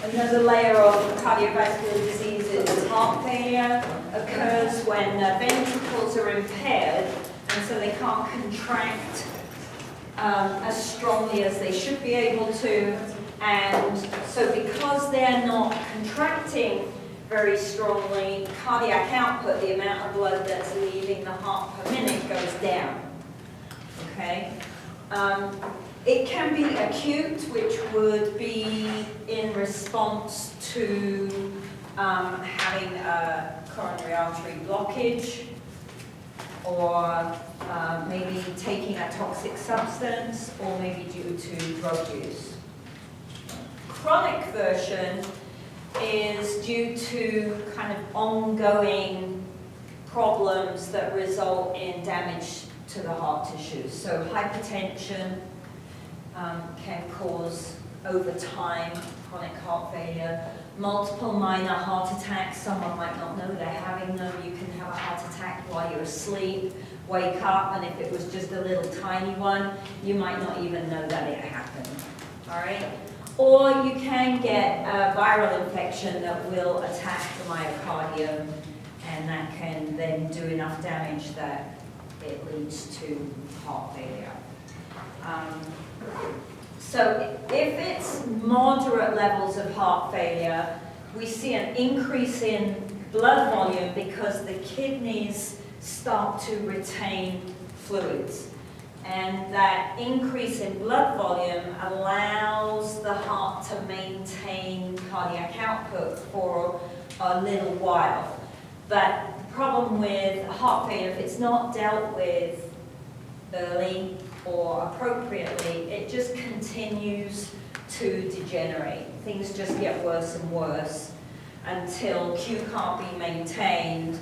Another layer of cardiovascular disease is heart failure. Occurs when ventricles are impaired, and so they can't contract as strongly as they should be able to. And so because they're not contracting very strongly, cardiac output, the amount of blood that's leaving the heart per minute, goes down. Okay? It can be acute, which would be in response to having a coronary artery blockage, or maybe taking a toxic substance, or maybe due to drug use. Chronic version is due to kind of ongoing problems that result in damage to the heart tissues. So hypertension can cause, over time, chronic heart failure. Multiple minor heart attacks, someone might not know they're having them. You can have a heart attack while you're asleep, wake up, and if it was just a little tiny one, you might not even know that it happened. All right? Or you can get a viral infection that will attack the myocardium, and that can then do enough damage that it leads to heart failure. So if it's moderate levels of heart failure, we see an increase in blood volume because the kidneys start to retain fluids. And that increase in blood volume allows the heart to maintain cardiac output for a little while. But the problem with heart failure, if it's not dealt with early or appropriately, it just continues to degenerate. Things just get worse and worse until Q can't be maintained,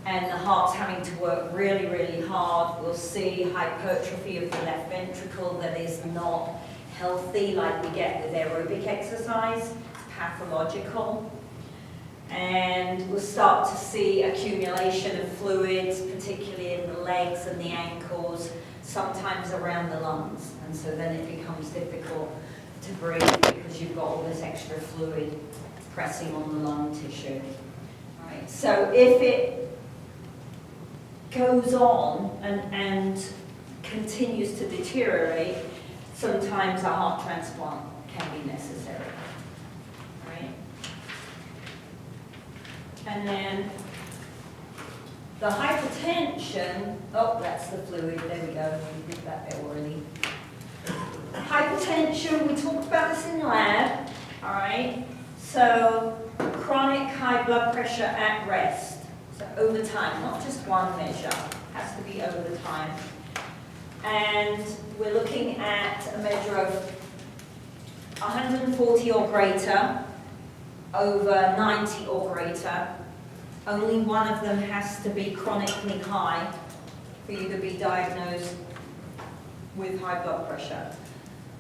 and the heart's having to work really, really hard. We'll see hypertrophy of the left ventricle that is not healthy, like we get with aerobic exercise. It's pathological. And we'll start to see accumulation of fluids, particularly in the legs and the ankles, sometimes around the lungs. And so then it becomes difficult to breathe because you've got all this extra fluid pressing on the lung tissue. Right. So if it goes on and continues to deteriorate, sometimes a heart transplant can be necessary. Right? And then the hypertension, oh, that's the fluid, there we go, we did that bit already. Hypertension, we talked about this in lab, all right? So chronic high blood pressure at rest, so over time, not just one measure, has to be over time. And we're looking at a measure of 140 or greater, over 90 or greater. Only one of them has to be chronically high for you to be diagnosed with high blood pressure.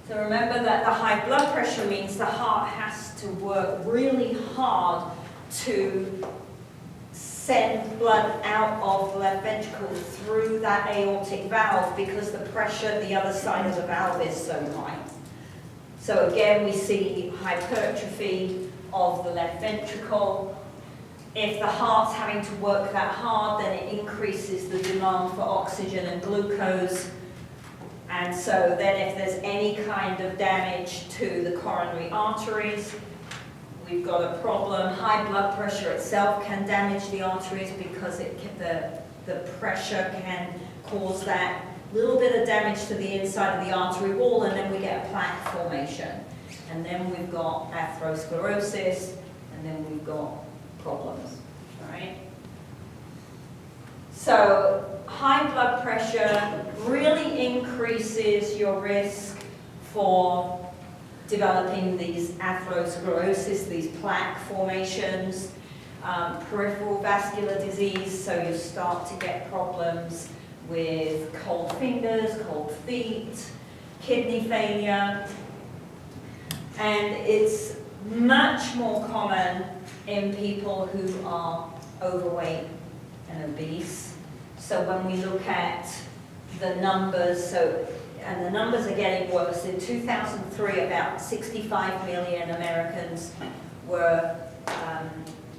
So remember that the high blood pressure means the heart has to work really hard to send blood out of the left ventricle through that aortic valve because the pressure the other side of the valve is so high. So again, we see hypertrophy of the left ventricle. If the heart's having to work that hard, then it increases the demand for oxygen and glucose. And so then if there's any kind of damage to the coronary arteries, we've got a problem. High blood pressure itself can damage the arteries because the pressure can cause that little bit of damage to the inside of the artery wall, and then we get a plaque formation. And then we've got atherosclerosis, and then we've got problems, all right? So high blood pressure really increases your risk for developing these atherosclerosis, these plaque formations, peripheral vascular disease, so you start to get problems with cold fingers, cold feet, kidney failure, and it's much more common in people who are overweight and obese. So when we look at the numbers, so and the numbers are getting worse. In 2003, about 65 million Americans were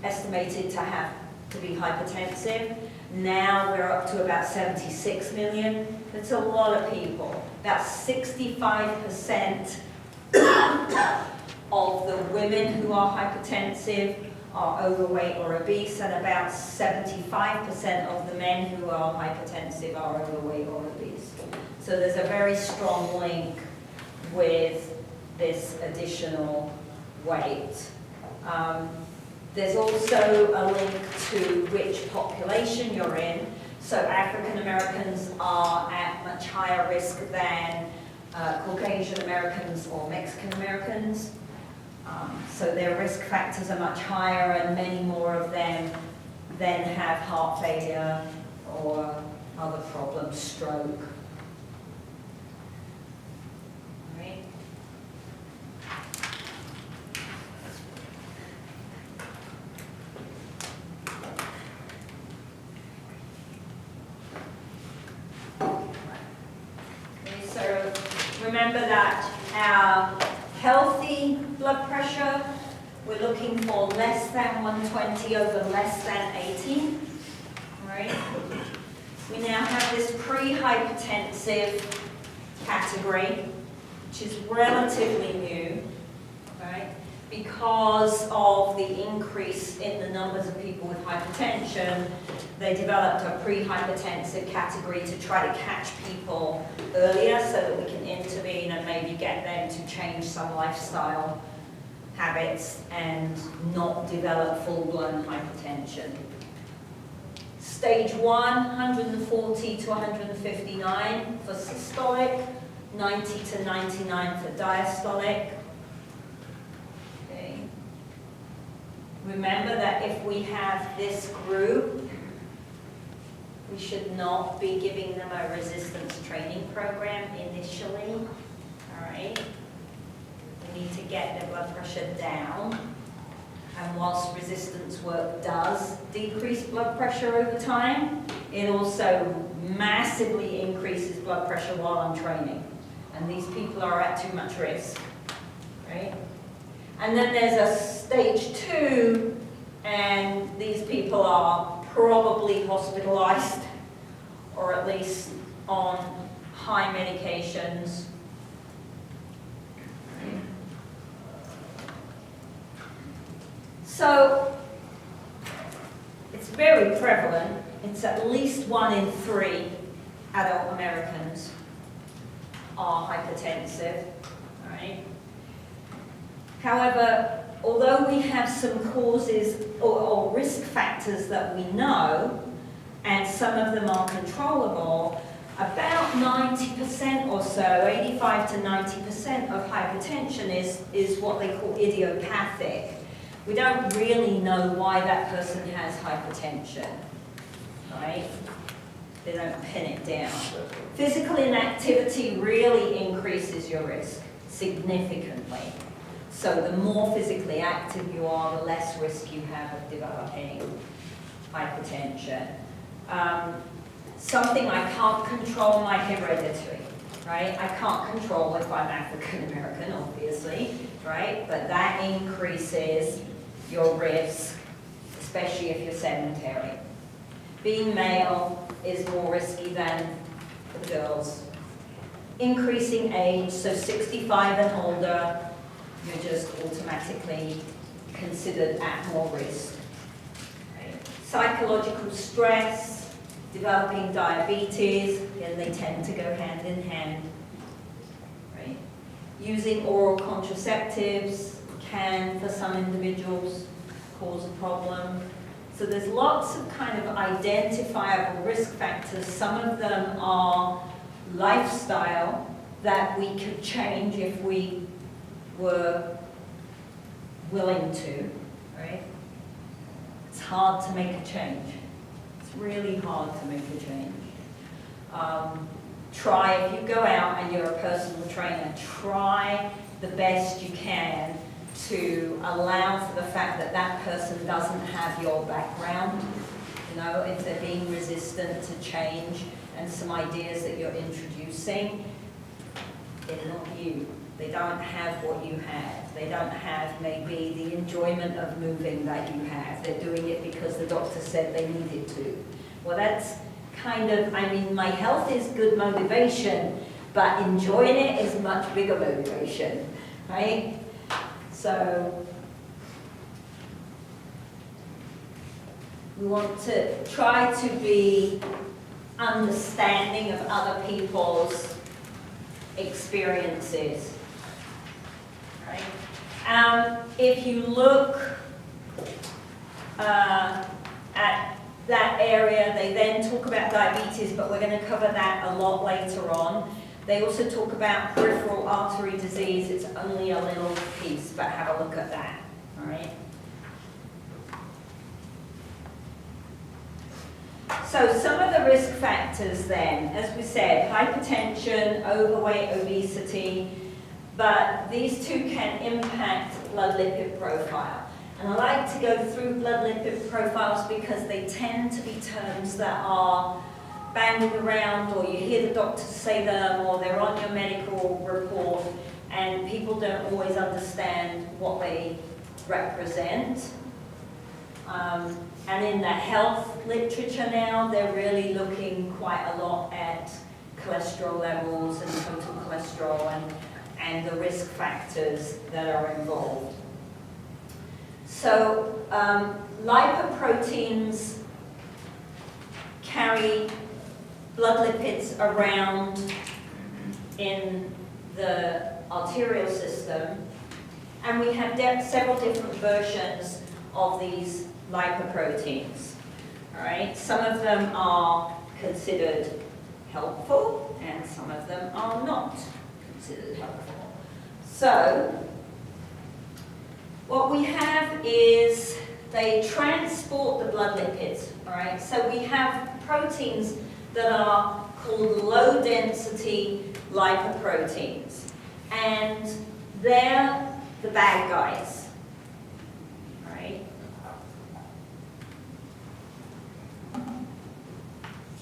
estimated to be hypertensive. Now we're up to about 76 million. That's a lot of people. About 65% of the women who are hypertensive are overweight or obese, and about 75% of the men who are hypertensive are overweight or obese. So there's a very strong link with this additional weight. There's also a link to which population you're in. So African Americans are at much higher risk than Caucasian Americans or Mexican Americans. So their risk factors are much higher, and many more of them then have heart failure or other problems, stroke. All right. Okay, so remember that our healthy blood pressure, we're looking for less than 120 over less than 80. All right. We now have this pre-hypertensive category, which is relatively new, right? Because of the increase in the numbers of people with hypertension, they developed a pre-hypertensive category to try to catch people earlier so that we can intervene and maybe get them to change some lifestyle habits and not develop full-blown hypertension. Stage 1, 140 to 159 for systolic, 90 to 99 for diastolic. Okay. Remember that if we have this group, we should not be giving them a resistance training program initially. All right. We need to get their blood pressure down. And whilst resistance work does decrease blood pressure over time, it also massively increases blood pressure while I'm training. And these people are at too much risk, right? And then there's a stage 2, and these people are probably hospitalized or at least on high medications. So it's very prevalent. It's at least 1 in 3 adult Americans are hypertensive, right? However, although we have some causes or risk factors that we know, and some of them are controllable, about 90% or so, 85 to 90% of hypertension is what they call idiopathic. We don't really know why that person has hypertension, right? They don't pin it down. Physical inactivity really increases your risk significantly. So the more physically active you are, the less risk you have of developing hypertension. Something I can't control, my hereditary, right? I can't control if I'm African American, obviously, right? But that increases your risk, especially if you're sedentary. Being male is more risky than the girls. Increasing age, so 65 and older, you're just automatically considered at more risk. Right? Psychological stress, developing diabetes, and they tend to go hand in hand. Right? Using oral contraceptives can, for some individuals, cause a problem. So there's lots of kind of identifiable risk factors. Some of them are lifestyle that we could change if we were willing to, right? It's hard to make a change. It's really hard to make a change. Try, if you go out and you're a personal trainer, try the best you can to allow for the fact that that person doesn't have your background. You know, if they're being resistant to change and some ideas that you're introducing, They're not you. They don't have what you have. They don't have maybe the enjoyment of moving that you have. They're doing it because the doctor said they needed to. Well, that's kind of, I mean, my health is good motivation, but enjoying it is much bigger motivation, right? So we want to try to be understanding of other people's experiences, right? If you look at that area, they then talk about diabetes, but we're going to cover that a lot later on. They also talk about peripheral artery disease. It's only a little piece, but have a look at that, all right? So some of the risk factors then, as we said, hypertension, overweight, obesity, but these two can impact blood lipid profile. And I like to go through blood lipid profiles because they tend to be terms that are bandied around, or you hear the doctors say them, or they're on your medical report, and people don't always understand what they represent. And in the health literature now, they're really looking quite a lot at cholesterol levels and total cholesterol and the risk factors that are involved. So lipoproteins carry blood lipids around in the arterial system, and we have several different versions of these lipoproteins. All right, some of them are considered helpful, and some of them are not considered helpful. So what we have is they transport the blood lipids. All right, so we have proteins that are called low-density lipoproteins, and they're the bad guys. All right.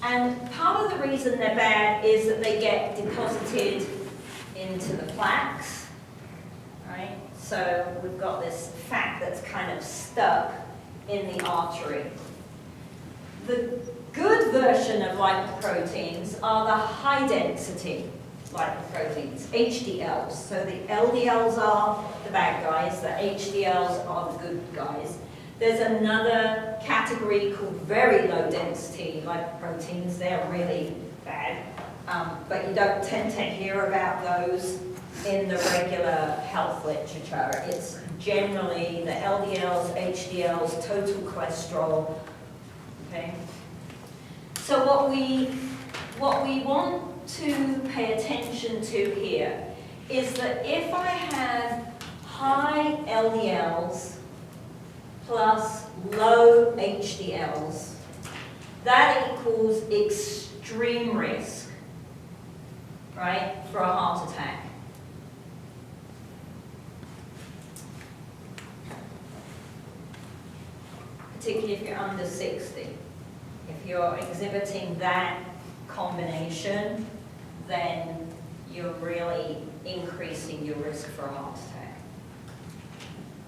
And part of the reason they're bad is that they get deposited into the plaques, right? So we've got this fat that's kind of stuck in the artery. The good version of lipoproteins are the high-density lipoproteins, HDLs. So the LDLs are the bad guys, the HDLs are the good guys. There's another category called very low-density lipoproteins. They're really bad, but you don't tend to hear about those in the regular health literature. It's generally the LDLs, HDLs, total cholesterol, okay? So what we want to pay attention to here is that if I have high LDLs plus low HDLs, that equals extreme risk, right, for a heart attack. Particularly if you're under 60. If you're exhibiting that combination, then you're really increasing your risk for a heart attack.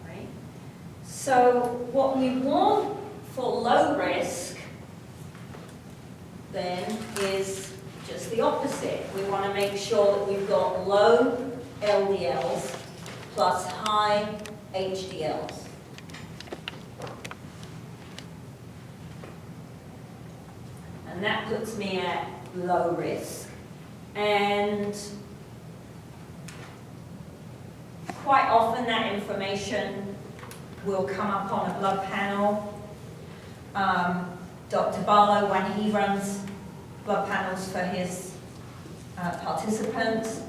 Right? So what we want for low risk then is just the opposite. We want to make sure that we've got low LDLs plus high HDLs. And that puts me at low risk. And quite often that information will come up on a blood panel. Dr. Barlow, when he runs blood panels for his participants,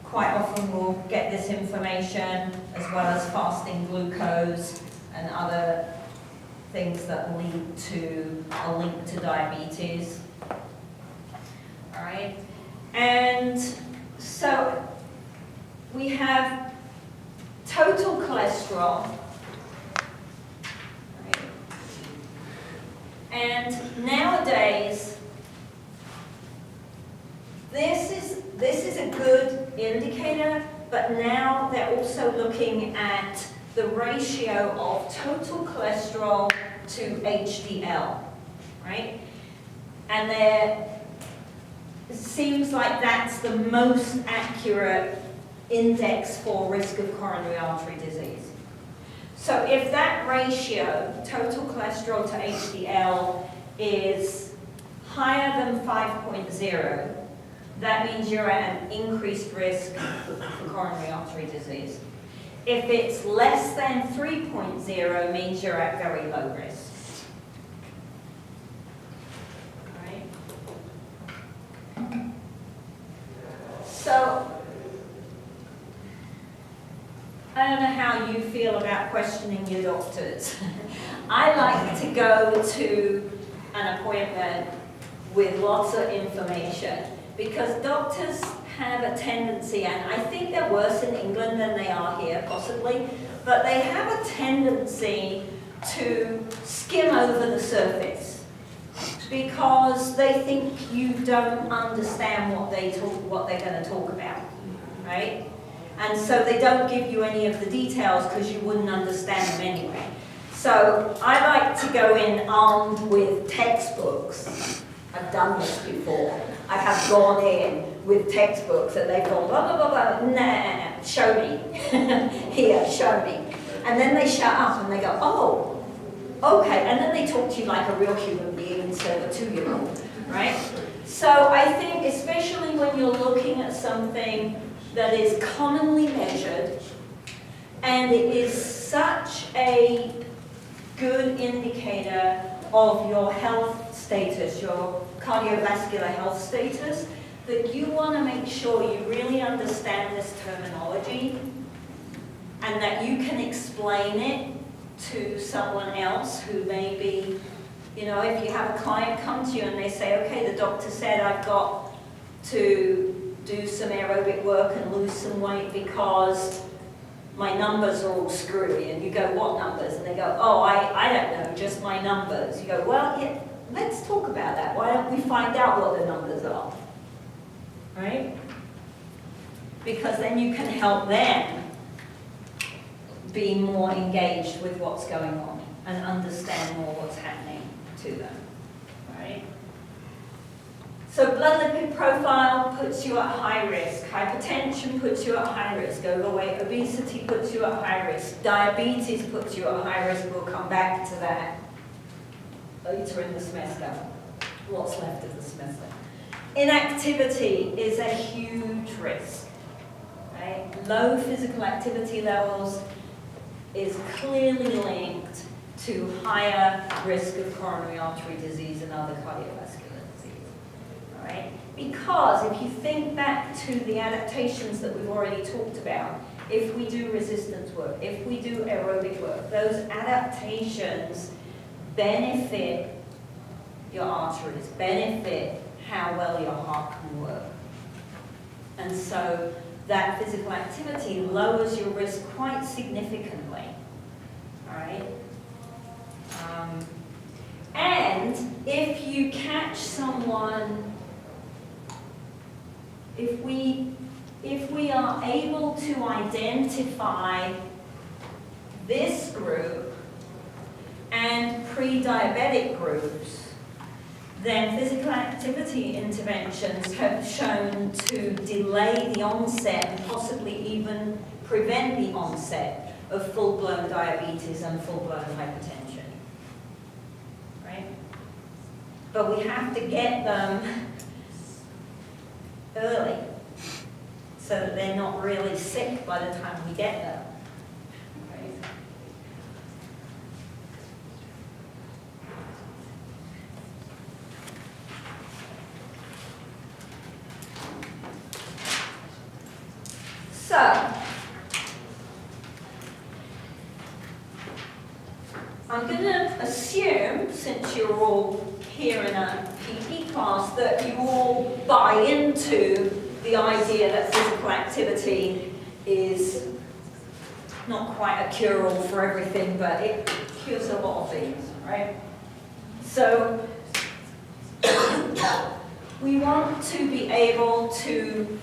quite often will get this information, as well as fasting glucose and other things that lead to a link to diabetes. All right, and so we have total cholesterol, right? And nowadays, this is this is a good indicator, but now they're also looking at the ratio of total cholesterol to HDL, right? And it seems like that's the most accurate index for risk of coronary artery disease. So if that ratio, total cholesterol to HDL, is higher than 5.0, that means you're at an increased risk for coronary artery disease. If it's less than 3.0, means you're at very low risk. So, I don't know how you feel about questioning your doctors. I like to go to an appointment with lots of information because doctors have a tendency, and I think they're worse in England than they are here possibly, but they have a tendency to skim over the surface because they think you don't understand what they're going to talk about, right? And so they don't give you any of the details because you wouldn't understand them anyway. So I like to go in armed with textbooks. I've done this before. I have gone in with textbooks and they've gone, blah, blah, blah, blah, nah, show me. Here, show me. And then they shut up and they go, oh, okay. And then they talk to you like a real human being instead of a 2-year-old, right? So I think especially when you're looking at something that is commonly measured and it is such a good indicator of your health status, your cardiovascular health status, that you want to make sure you really understand this terminology and that you can explain it to someone else who may be, you know, if you have a client come to you and they say, okay, the doctor said I've got to do some aerobic work and lose some weight because my numbers are all screwy, and you go, what numbers? And they go, oh, I don't know, just my numbers. You go, well, yeah, let's talk about that. Why don't we find out what the numbers are, right? Because then you can help them be more engaged with what's going on and understand more what's happening to them, right? So blood lipid profile puts you at high risk. Hypertension puts you at high risk. Overweight, obesity puts you at high risk. Diabetes puts you at high risk. We'll come back to that later in the semester. What's left of the semester? Inactivity is a huge risk, right? Low physical activity levels is clearly linked to higher risk of coronary artery disease and other cardiovascular. Right? Because if you think back to the adaptations that we've already talked about, if we do resistance work, if we do aerobic work, those adaptations benefit your arteries, benefit how well your heart can work. And so that physical activity lowers your risk quite significantly. All right? And if you catch someone, if we are able to identify this group and pre-diabetic groups, then physical activity interventions have shown to delay the onset and possibly even prevent the onset of full-blown diabetes and full-blown hypertension. Right? But we have to get them early so that they're not really sick by the time we get them. Right? So, I'm going to assume, since you're all here in a PT class, that you all buy into the idea that physical activity is not quite a cure-all for everything, but it cures a lot of things, right? So we want to be able to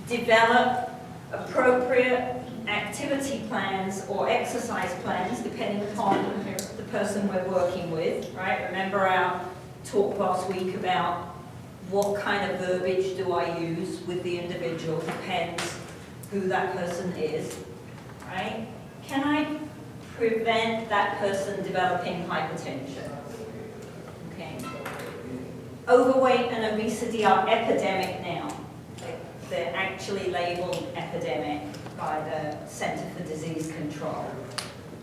develop appropriate activity plans or exercise plans depending upon the person we're working with, right? Remember our talk last week about what kind of verbiage do I use with the individual, depends who that person is, right? Can I prevent that person developing hypertension? Okay. Overweight and obesity are epidemic now. They're actually labeled epidemic by the Center for Disease Control.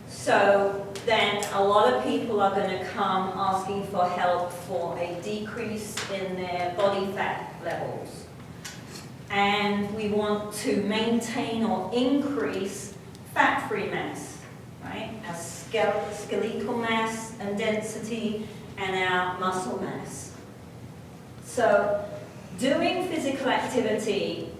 So then a lot of people are going to come asking for help for a decrease in their body fat levels. And we want to maintain or increase fat-free mass, right? Our skeletal mass and density and our muscle mass. So doing physical activity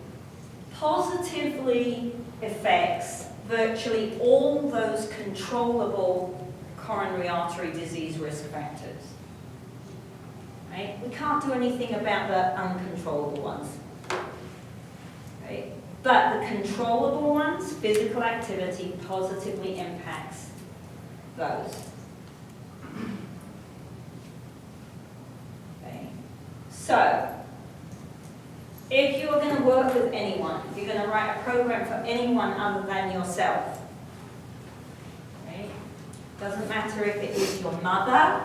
positively affects virtually all those controllable coronary artery disease risk factors. Right? We can't do anything about the uncontrollable ones. Right? But the controllable ones, physical activity positively impacts those. Okay. So, if you're going to work with anyone, if you're going to write a program for anyone other than yourself, right? Doesn't matter if it is your mother,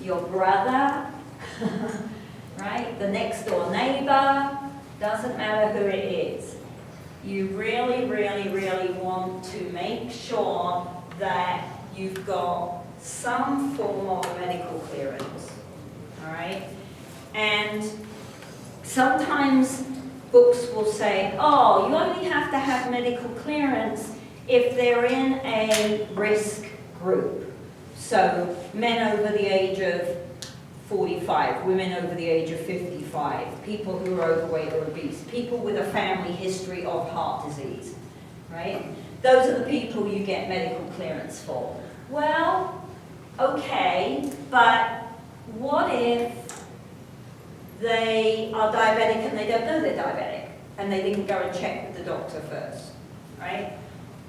your brother, right? The next door neighbor, doesn't matter who it is. You really, really, really want to make sure that you've got some form of medical clearance, all right? And sometimes books will say, oh, you only have to have medical clearance if they're in a risk group. So men over the age of 45, women over the age of 55, people who are overweight or obese, people with a family history of heart disease, right? Those are the people you get medical clearance for. Well, okay, but what if they are diabetic and they don't know they're diabetic and they didn't go and check with the doctor first, right?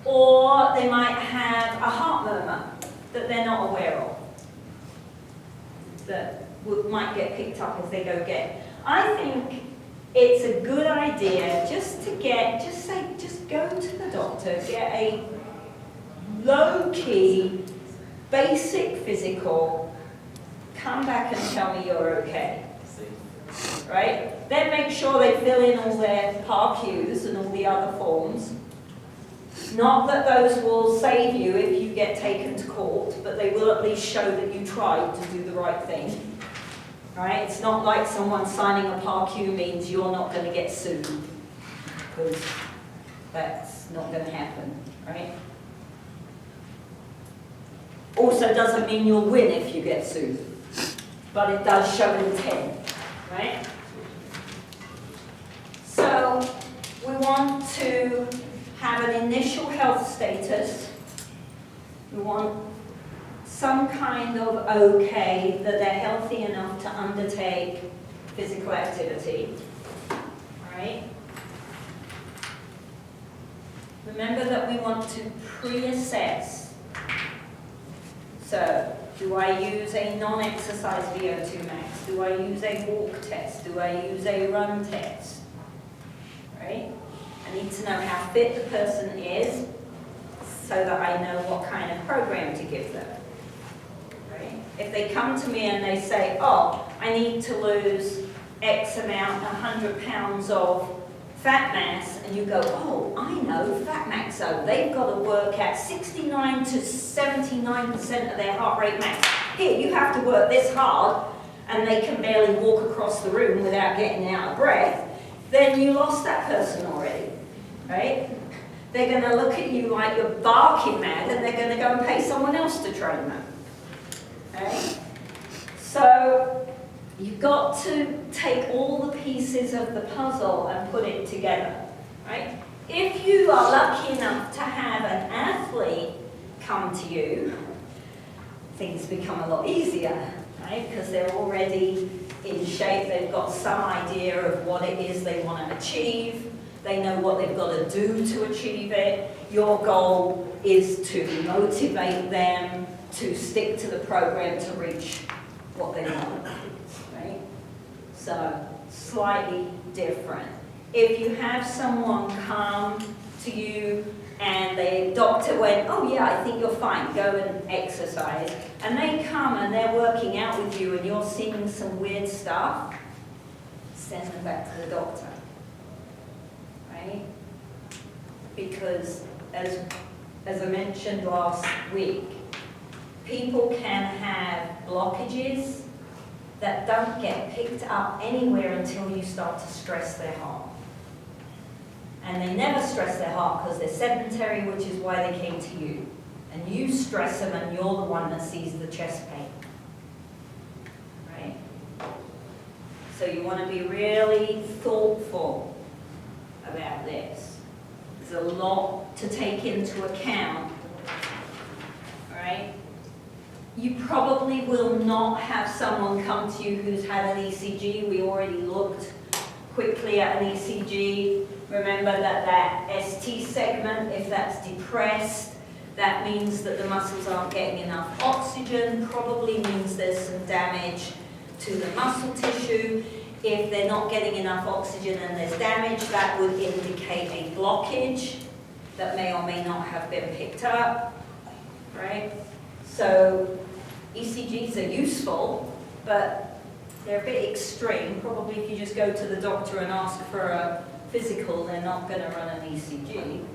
Or they might have a heart murmur that they're not aware of, that might get picked up if they go get. I think it's a good idea just to just go to the doctor, get a low-key, basic physical, come back and tell me you're okay. Right? Then make sure they fill in all their PARQs and all the other forms. Not that those will save you if you get taken to court, but they will at least show that you tried to do the right thing. Right? It's not like someone signing a PARQ means you're not going to get sued, because that's not going to happen. Right? Also doesn't mean you'll win if you get sued, but it does show intent. Right? So we want to have an initial health status. We want some kind of okay that they're healthy enough to undertake physical activity. Right? Remember that we want to pre-assess. So, do I use a non-exercise VO2 max? Do I use a walk test? Do I use a run test? Right? I need to know how fit the person is so that I know what kind of program to give them. Right? If they come to me and they say, oh, I need to lose X amount, 100 pounds of fat mass, and you go, oh, I know, fat max zone. They've got to work at 69 to 79% of their heart rate max. Here, you have to work this hard, and they can barely walk across the room without getting out of breath. Then you lost that person already, right? They're going to look at you like you're barking mad, and they're going to go and pay someone else to train them. Right? So you've got to take all the pieces of the puzzle and put it together, right? If you are lucky enough to have an athlete come to you, things become a lot easier, right? Because they're already in shape, they've got some idea of what it is they want to achieve, they know what they've got to do to achieve it. Your goal is to motivate them to stick to the program to reach what they want, right? So, slightly different. If you have someone come to you and the doctor went, oh yeah, I think you're fine, go and exercise, and they come and they're working out with you and you're seeing some weird stuff, send them back to the doctor, right? Because as I mentioned last week, people can have blockages that don't get picked up anywhere until you start to stress their heart. And they never stress their heart because they're sedentary, which is why they came to you. And you stress them and you're the one that sees the chest pain. Right? So you want to be really thoughtful about this. There's a lot to take into account. Right? You probably will not have someone come to you who's had an ECG. We already looked quickly at an ECG. Remember that ST segment, if that's depressed, that means that the muscles aren't getting enough oxygen, probably means there's some damage to the muscle tissue. If they're not getting enough oxygen and there's damage, that would indicate a blockage that may or may not have been picked up, right? So ECGs are useful, but they're a bit extreme. Probably if you just go to the doctor and ask for a physical, they're not going to run an ECG. Right?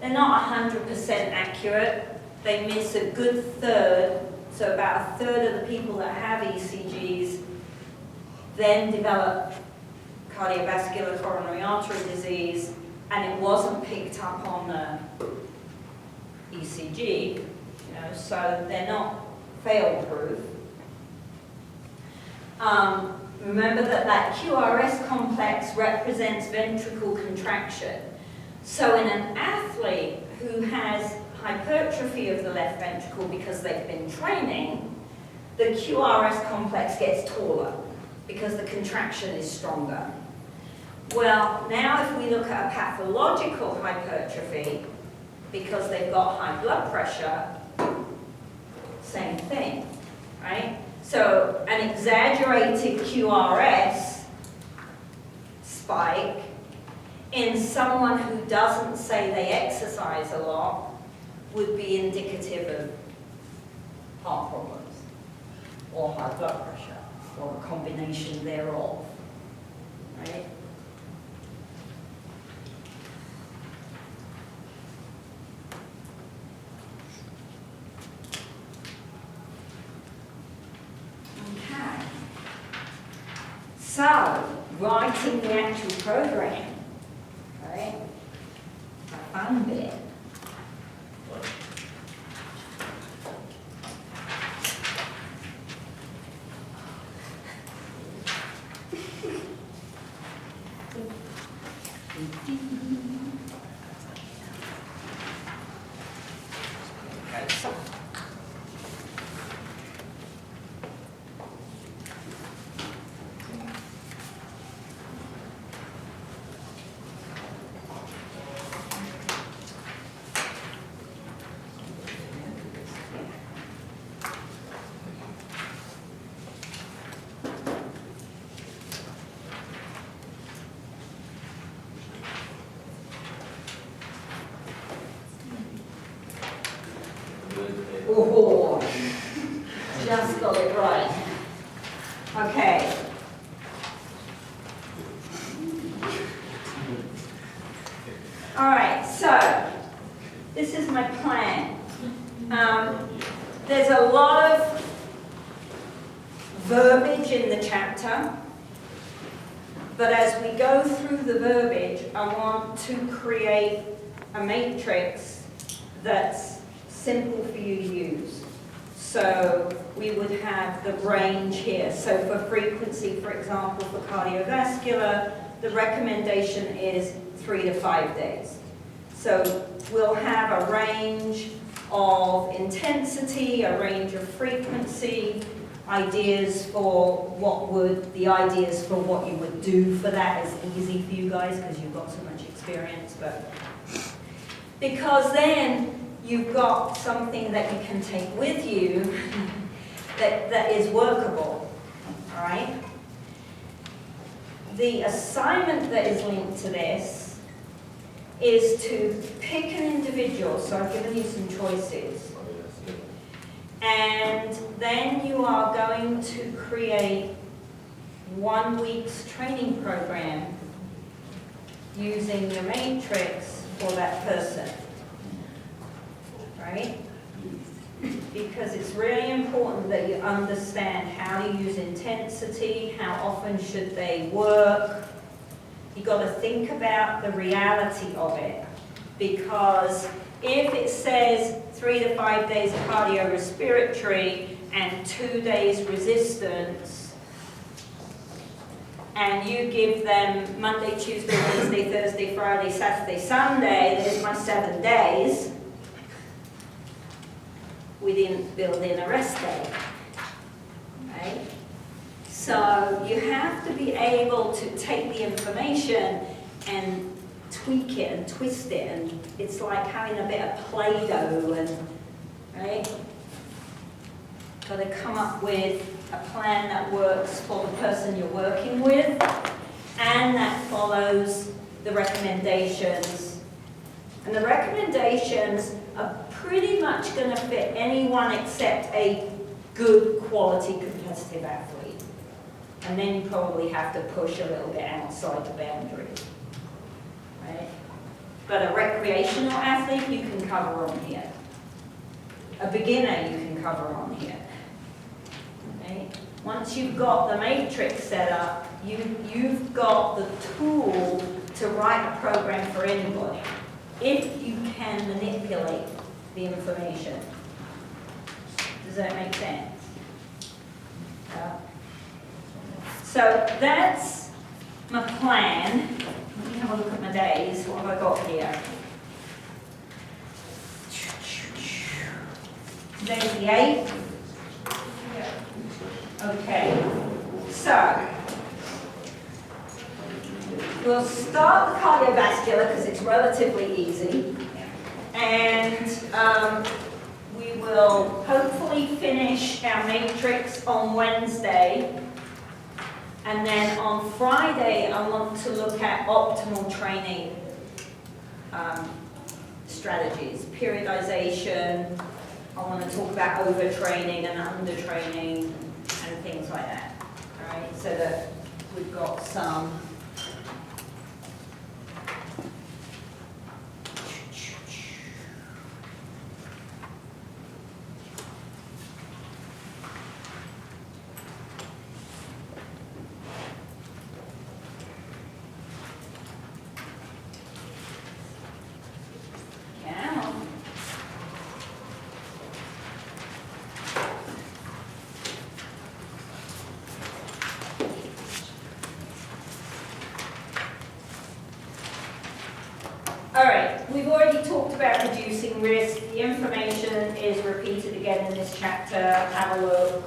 They're not 100% accurate. They miss a good third, so about a third of the people that have ECGs then develop cardiovascular coronary artery disease, and it wasn't picked up on the ECG, so they're not fail-proof. Remember that QRS complex represents ventricle contraction. So in an athlete who has hypertrophy of the left ventricle because they've been training, the QRS complex gets taller because the contraction is stronger. Well, now if we look at a pathological hypertrophy, because they've got high blood pressure, same thing, right? So an exaggerated QRS spike in someone who doesn't say they exercise a lot would be indicative of heart problems or high blood pressure or a combination thereof, right? So, writing the actual program, right? The fun bit. Oh, just got it right. Okay. All right, so this is my plan. There's a lot of verbiage in the chapter, but as we go through the verbiage, I want to create a matrix that's simple for you to use. So we would have the range here. So for frequency, for example, for cardiovascular, the recommendation is 3 to 5 days. So we'll have a range of intensity, a range of frequency, ideas for what you would do for that is easy for you guys because you've got so much experience, but because then you've got something that you can take with you that is workable, all right? The assignment that is linked to this is to pick an individual, so I've given you some choices, and then you are going to create 1 week's training program using your matrix for that person, right? Because it's really important that you understand how to use intensity, how often should they work. You've got to think about the reality of it, because if it says 3 to 5 days cardiorespiratory and 2 days resistance, and you give them Monday, Tuesday, Wednesday, Thursday, Friday, Saturday, Sunday, there's my 7 days, we didn't build in a rest day, right? So you have to be able to take the information and tweak it and twist it, and it's like having a bit of Play-Doh, and right? Got to come up with a plan that works for the person you're working with, and that follows the recommendations. And the recommendations are pretty much going to fit anyone except a good quality competitive athlete. And then you probably have to push a little bit outside the boundaries, right? But a recreational athlete you can cover on here. A beginner you can cover on here. Okay? Once you've got the matrix set up, you've got the tool to write a program for anybody, if you can manipulate the information. Does that make sense? So that's my plan. Let me have a look at my days. What have I got here? Today's the 8th. Okay. So we'll start the cardiovascular because it's relatively easy. And we will hopefully finish our matrix on Wednesday. And then on Friday, I want to look at optimal training strategies, periodization. I want to talk about overtraining and undertraining and things like that. All right, so that we've got some. All right, we've already talked about reducing risk. The information is repeated again in this chapter. Have a look.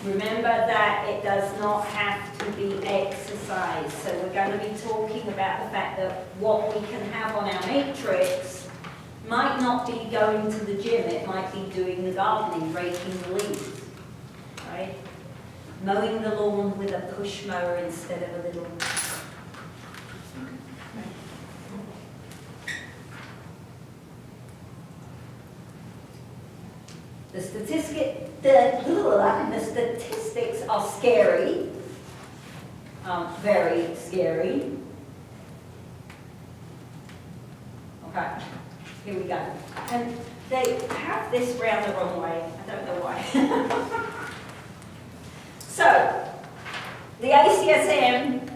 Remember that it does not have to be exercise. So we're going to be talking about the fact that what we can have on our matrix might not be going to the gym. It might be doing the gardening, raking the leaves, right? Mowing the lawn with a push mower instead of a little. The statistics are scary, very scary. Okay, here we go. And they have this round the wrong way. I don't know why. So, the ACSM,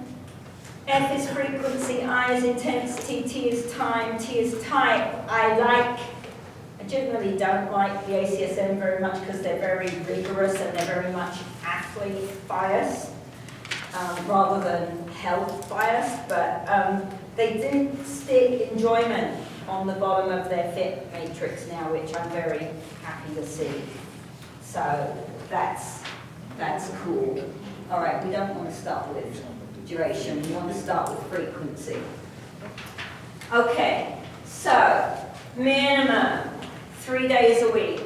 F is frequency, I is intensity, T is time, T is type. I generally don't like the ACSM very much because they're very rigorous and they're very much athlete biased rather than health biased, but they did stick enjoyment on the bottom of their fit matrix now, which I'm very happy to see. So That's cool. All right, we don't want to start with duration, we want to start with frequency. Okay, so minimum 3 days a week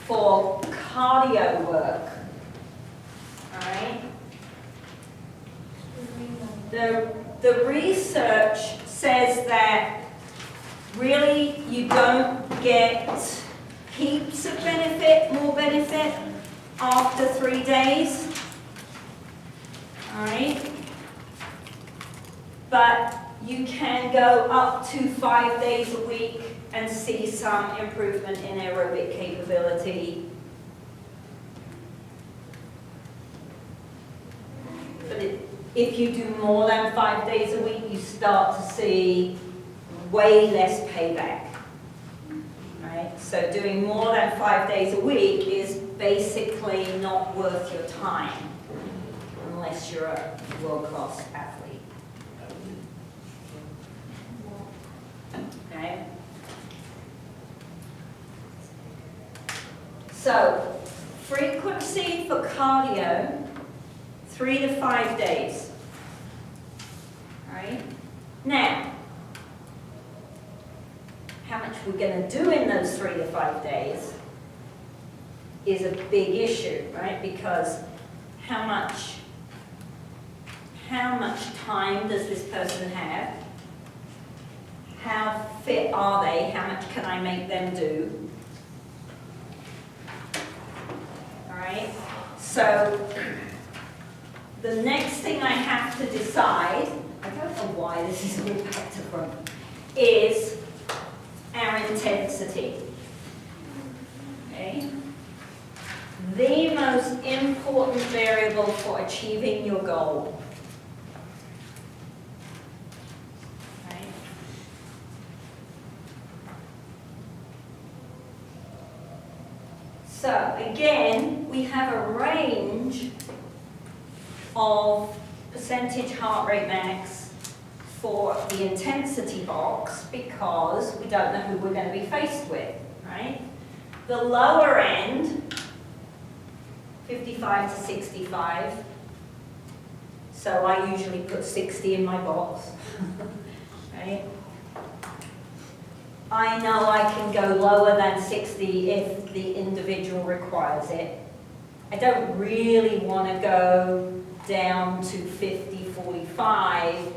for cardio work. All right? The research says that really you don't get heaps of benefit, more benefit after 3 days. All right? But you can go up to 5 days a week and see some improvement in aerobic capability. But if you do more than 5 days a week, you start to see way less payback. Right? So doing more than 5 days a week is basically not worth your time unless you're a world-class athlete. Okay? So, frequency for cardio, 3 to 5 days. All right? Now, how much we're going to do in those 3 to 5 days is a big issue, right? Because how much time does this person have? How fit are they? How much can I make them do? All right? So the next thing I have to decide, I don't know why this is all back to front, is our intensity. Okay? The most important variable for achieving your goal. Right? So again, we have a range of percentage heart rate max for the intensity box because we don't know who we're going to be faced with, right? The lower end, 55 to 65. So I usually put 60 in my box, right? I know I can go lower than 60 if the individual requires it. I don't really want to go down to 50, 45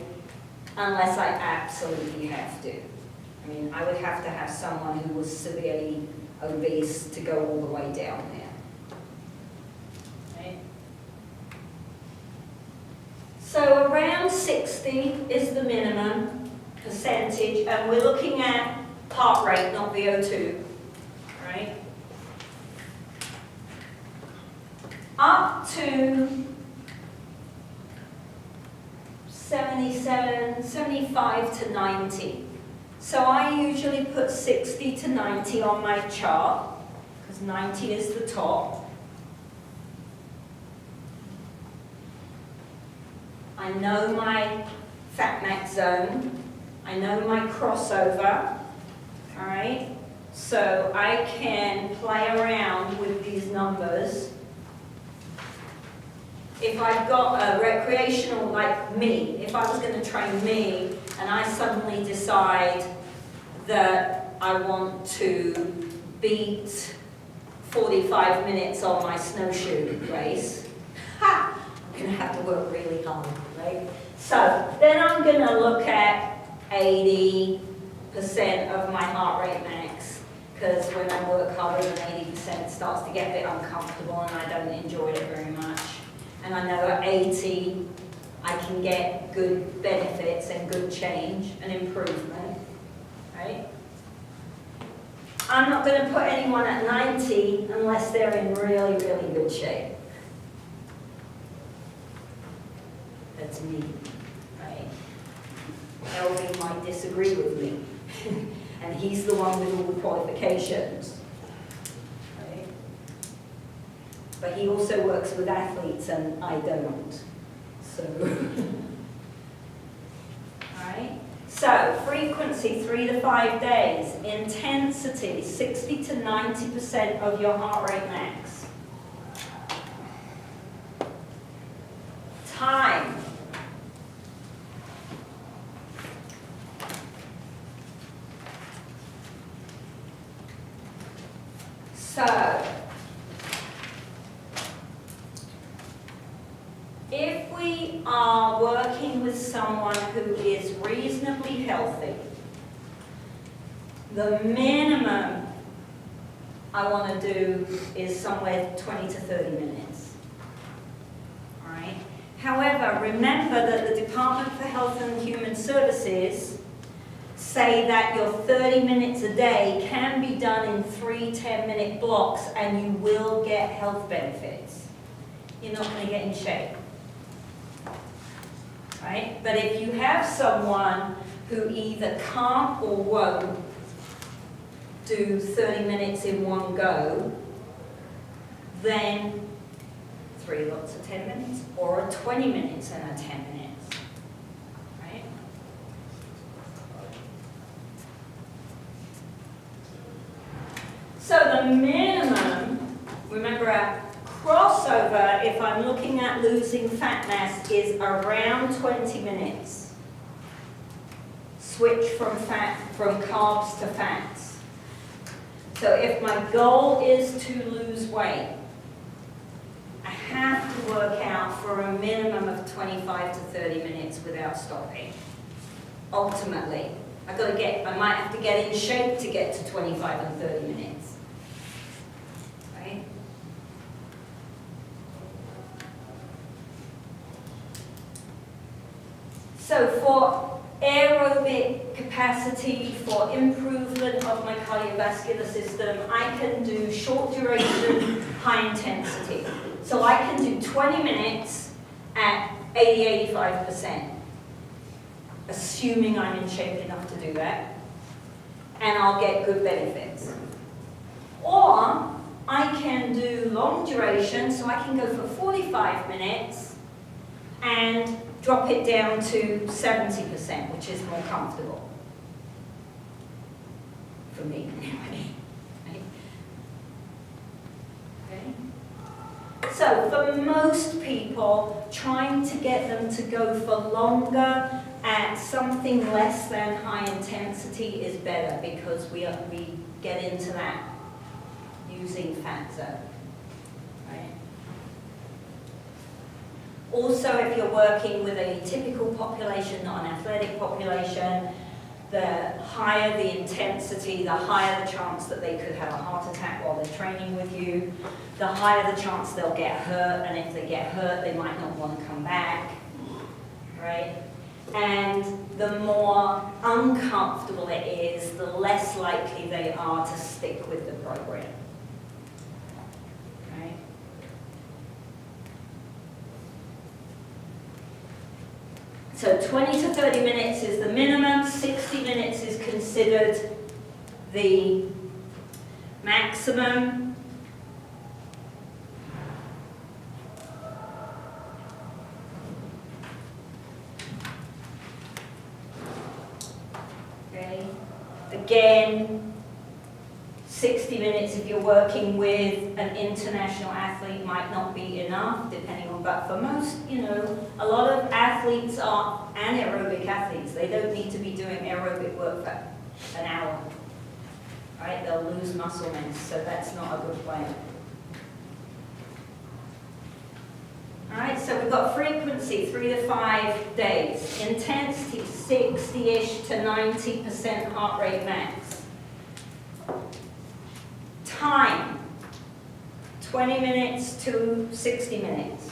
unless I absolutely have to. I mean, I would have to have someone who was severely obese to go all the way down there. Right? So around 60 is the minimum percentage, and we're looking at heart rate, not VO2. Right? Up to 77, 75 to 90. So I usually put 60 to 90 on my chart, because 90 is the top. I know my fat max zone. I know my crossover. All right? So I can play around with these numbers. If I've got a recreational, like me, if I was going to train me and I suddenly decide that I want to beat 45 minutes on my snowshoe race, I'm going to have to work really hard, right? So then I'm going to look at 80% of my heart rate max, because when I work harder than 80% it starts to get a bit uncomfortable and I don't enjoy it very much. And I know at 80, I can get good benefits and good change and improvement, right? I'm not going to put anyone at 90 unless they're in really, really good shape. That's me, right? Elvin might disagree with me. And he's the one with all the qualifications. But he also works with athletes and I don't. So, alright? So, frequency 3 to 5 days. Intensity 60 to 90% of your heart rate max. Time. So, if we are working with someone who is reasonably healthy, the minimum I want to do is somewhere 20 to 30 minutes. All right? However, remember that the Department for Health and Human Services say that your 30 minutes a day can be done in 3 10-minute blocks and you will get health benefits. You're not going to get in shape. Right? But if you have someone who either can't or won't do 30 minutes in one go, then 3 lots of 10 minutes or a 20 minutes and a 10 minutes. Right? So the minimum, remember our crossover, if I'm looking at losing fat mass, is around 20 minutes. Switch from carbs to fats. So if my goal is to lose weight, I have to work out for a minimum of 25 to 30 minutes without stopping. Ultimately, I might have to get in shape to get to 25 and 30 minutes. Right? So for aerobic capacity, for improvement of my cardiovascular system, I can do short duration, high intensity. So I can do 20 minutes at 80-85%, assuming I'm in shape enough to do that, and I'll get good benefits. Or I can do long duration, so I can go for 45 minutes and drop it down to 70%, which is more comfortable. For me, anyway. Okay? So, for most people, trying to get them to go for longer at something less than high intensity is better because we get into that using fat zone. Right? Also, if you're working with a typical population, not an athletic population, the higher the intensity, the higher the chance that they could have a heart attack while they're training with you, the higher the chance they'll get hurt, and if they get hurt, they might not want to come back, right? And the more uncomfortable it is, the less likely they are to stick with the program. So 20 to 30 minutes is the minimum, 60 minutes is considered the maximum. Okay. Again, 60 minutes if you're working with an international athlete might not be enough, depending on, but for most, a lot of athletes are anaerobic athletes. They don't need to be doing aerobic work for an hour. Right? They'll lose muscle mass, so that's not a good plan. All right, so we've got frequency, 3 to 5 days. Intensity, 60-ish to 90% heart rate max. Time, 20 minutes to 60 minutes.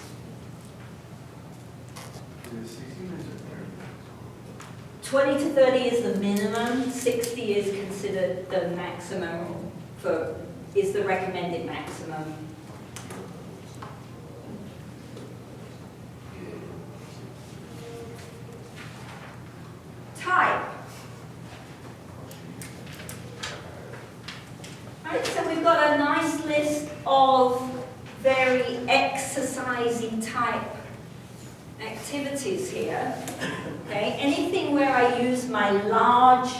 20 to 30 is the minimum, 60 is considered the maximum, is the recommended maximum. Type. Right, so we've got a nice list of very exercising type activities here. Okay, anything where I use my large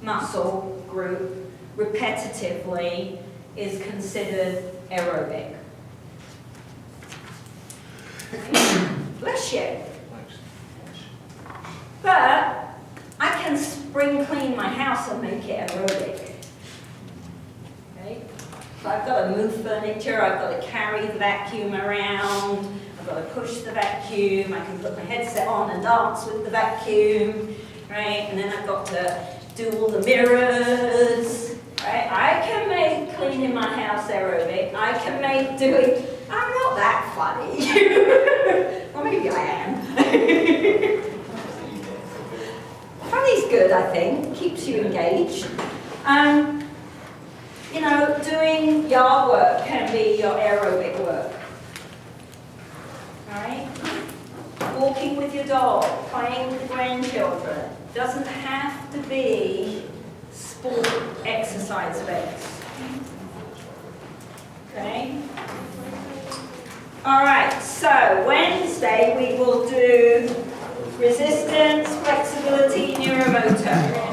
muscle group repetitively is considered aerobic. Bless you. But I can spring clean my house and make it aerobic. Okay? So I've got to move furniture, I've got to carry the vacuum around, I've got to push the vacuum, I can put my headset on and dance with the vacuum, right? And then I've got to do all the mirrors, right? I can make cleaning my house aerobic. I can make doing, I'm not that funny. Or maybe I am. Funny's good, I think, keeps you engaged. You know, doing yard work can be your aerobic work. Right? Walking with your dog, playing with the grandchildren. Doesn't have to be sport exercise based. Okay? Alright, so Wednesday we will do resistance, flexibility, neuromotor.